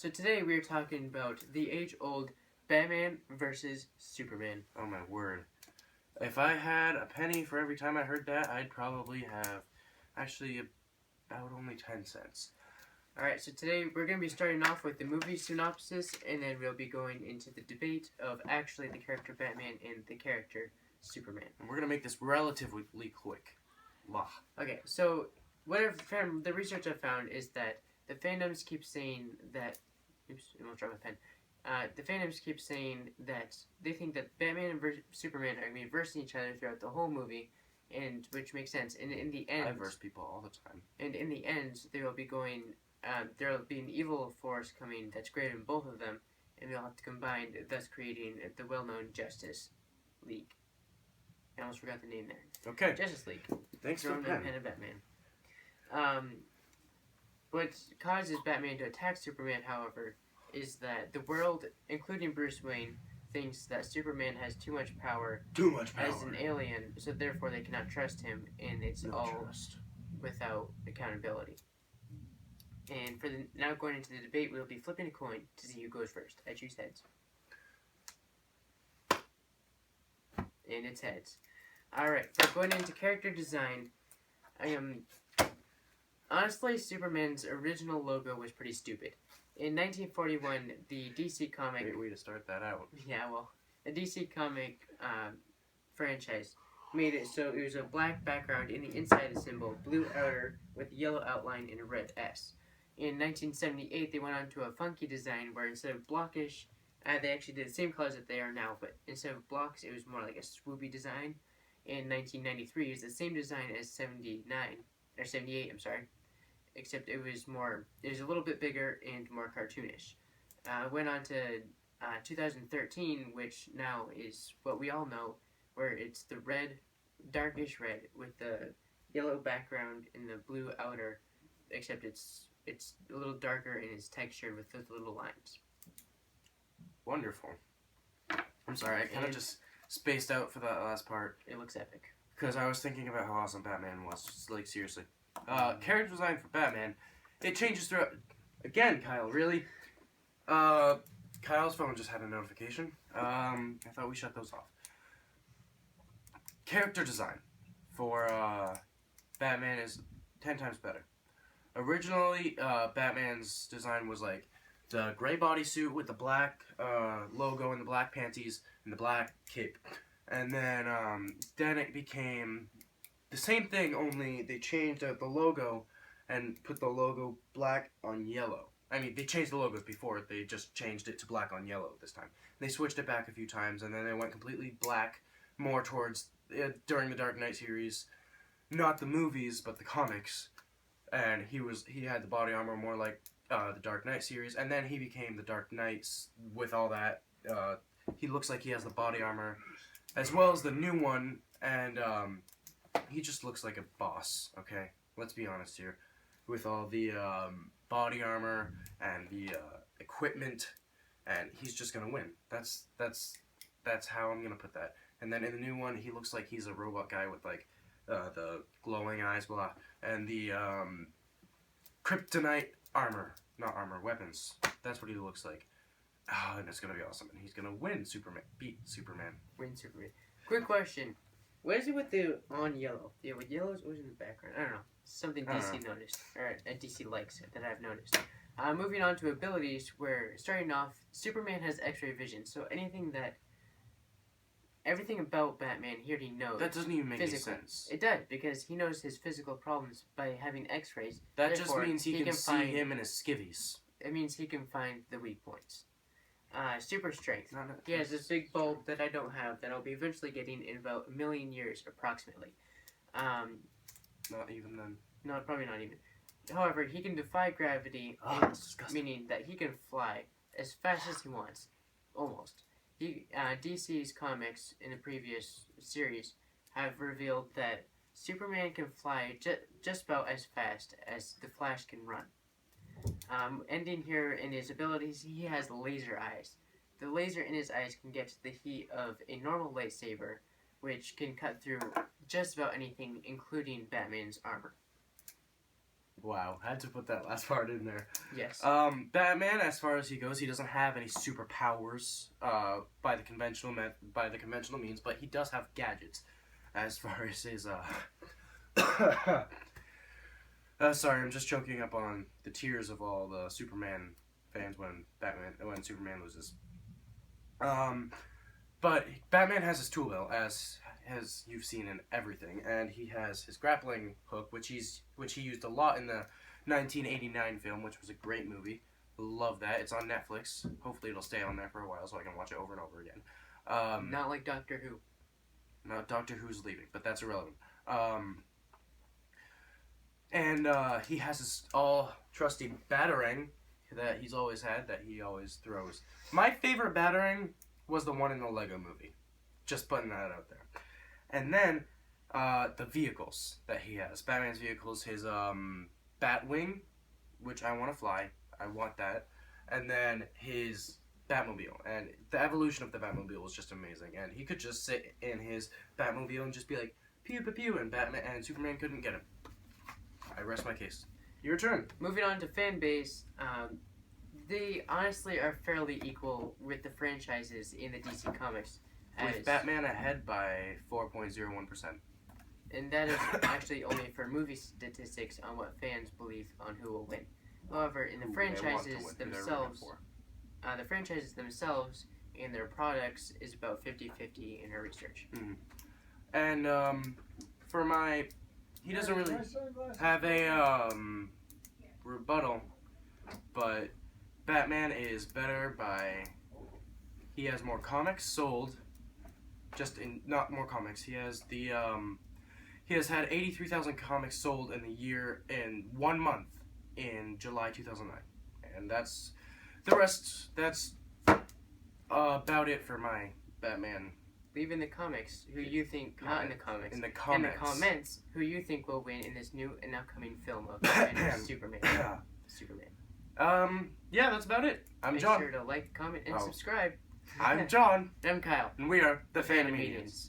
So today we are talking about the age-old Batman versus Superman. Oh my word. If I had a penny for every time I heard that, I'd probably have actually about only 10 cents. Alright, so today we're going to be starting off with the movie synopsis, and then we'll be going into the debate of actually the character Batman and the character Superman. And we're going to make this relatively quick. Blah. Okay, so the research I found is that the fandoms keep saying that... Oops, I almost dropped my pen. The fandoms keep saying that they think that Batman and Superman are going to be versing each other throughout the whole movie, and which makes sense. And in the end, I verse people all the time. And in the end, they will be going. There will be an evil force coming that's greater than both of them, and they'll have to combine, thus creating the well-known Justice League. I almost forgot the name there. Okay. Justice League. Thanks for the pen. Pen of Batman. What causes Batman to attack Superman, however, is that the world, including Bruce Wayne, thinks that Superman has too much power. As an alien, so therefore they cannot trust him, and it's without accountability. And now going into the debate, we'll be flipping a coin to see who goes first. I choose heads. And it's heads. Alright, so going into character design, honestly, Superman's original logo was pretty stupid. In 1941, the DC comic... Great way to start that out. Yeah, well, the DC comic franchise made it so it was a black background in the inside of the symbol, blue outer with a yellow outline and a red S. In 1978, they went on to a funky design where instead of blockish, they actually did the same colors that they are now, but instead of blocks, it was more like a swoopy design. In 1993, it was the same design as 78, I'm sorry, except it was a little bit bigger and more cartoonish. Went on to 2013, which now is what we all know, where it's the red, darkish red with the yellow background and the blue outer, except it's a little darker in its texture with those little lines. Wonderful. I'm sorry, I kind of just spaced out for that last part. It looks epic. Because I was thinking about how awesome Batman was. Just, like, seriously. Character design for Batman, it changes throughout... Again, Kyle, really? Kyle's phone just had a notification. I thought we shut those off. Character design for Batman is 10 times better. Originally, Batman's design was like the gray bodysuit with the black logo and the black panties and the black cape. And then it became the same thing, only they changed out the logo and put the logo black on yellow. I mean, they changed the logos before, they just changed it to black on yellow this time. They switched it back a few times, and then they went completely black, more towards, during the Dark Knight series, not the movies, but the comics. And he had the body armor more like the Dark Knight series, and then he became the Dark Knights with all that. He looks like he has the body armor, as well as the new one, and he just looks like a boss, okay? Let's be honest here. With all the body armor and the equipment, and he's just gonna win. That's how I'm gonna put that. And then in the new one, he looks like he's a robot guy with like the glowing eyes, blah, and the kryptonite armor, not armor, weapons. That's what he looks like. Oh, and it's gonna be awesome, and he's gonna win beat Superman. Win Superman. Quick question. What is it with the on yellow? Yeah, with yellows, what was in the background? I don't know. Something DC noticed. Or DC likes that I've noticed. Moving on to abilities, where starting off, Superman has X-ray vision, so everything about Batman he already knows. That doesn't even make any sense. It does, because he knows his physical problems by having X-rays. That just means he can see him in his skivvies. It means he can find the weak points. Super strength. He has this big bulb that I don't have that I'll be eventually getting in about 1 million years, approximately. Not even then. No, probably not even. However, he can defy gravity, meaning that he can fly as fast as he wants. Almost. DC's comics in the previous series have revealed that Superman can fly just about as fast as the Flash can run. Ending here in his abilities, he has laser eyes. The laser in his eyes can get to the heat of a normal lightsaber, which can cut through just about anything, including Batman's armor. Wow, had to put that last part in there. Yes. Batman, as far as he goes, he doesn't have any superpowers by the conventional means, but he does have gadgets. As far as his sorry, I'm just choking up on the tears of all the Superman fans when Superman loses. But Batman has his tool belt, as you've seen in everything, and he has his grappling hook, which he used a lot in the 1989 film, which was a great movie. Love that. It's on Netflix. Hopefully, it'll stay on there for a while so I can watch it over and over again. Not like Doctor Who. No, Doctor Who's leaving, but that's irrelevant. And he has his all trusty batarang that he's always had, that he always throws. My favorite batarang was the one in the Lego movie. Just putting that out there. And then the vehicles that he has. Batman's vehicles, his Batwing, which I want to fly. I want that. And then his Batmobile. And the evolution of the Batmobile was just amazing. And he could just sit in his Batmobile and just be like, pew, pew, pew, and Batman and Superman couldn't get him. I rest my case. Your turn. Moving on to fan base, they honestly are fairly equal with the franchises in the DC Comics. With Batman ahead by 4.01%. And that is actually only for movie statistics on what fans believe on who will win. However, in the franchises themselves, and their products is about 50-50 in her research. Mm-hmm. And for my, he doesn't really have a rebuttal, but Batman is better by, he has more comics sold. Not more comics. He has he has had 83,000 comics sold in 1 month in July 2009, and that's the rest. That's about it for my Batman. Leave in the comics who you think, not in the comics. In the comments, who you think will win in this new and upcoming film of Batman and Superman. Yeah, that's about it. I'm John. Make sure to like, comment, and subscribe. I'm John. I'm Kyle. And we are the Fandomedians. Fandomedians.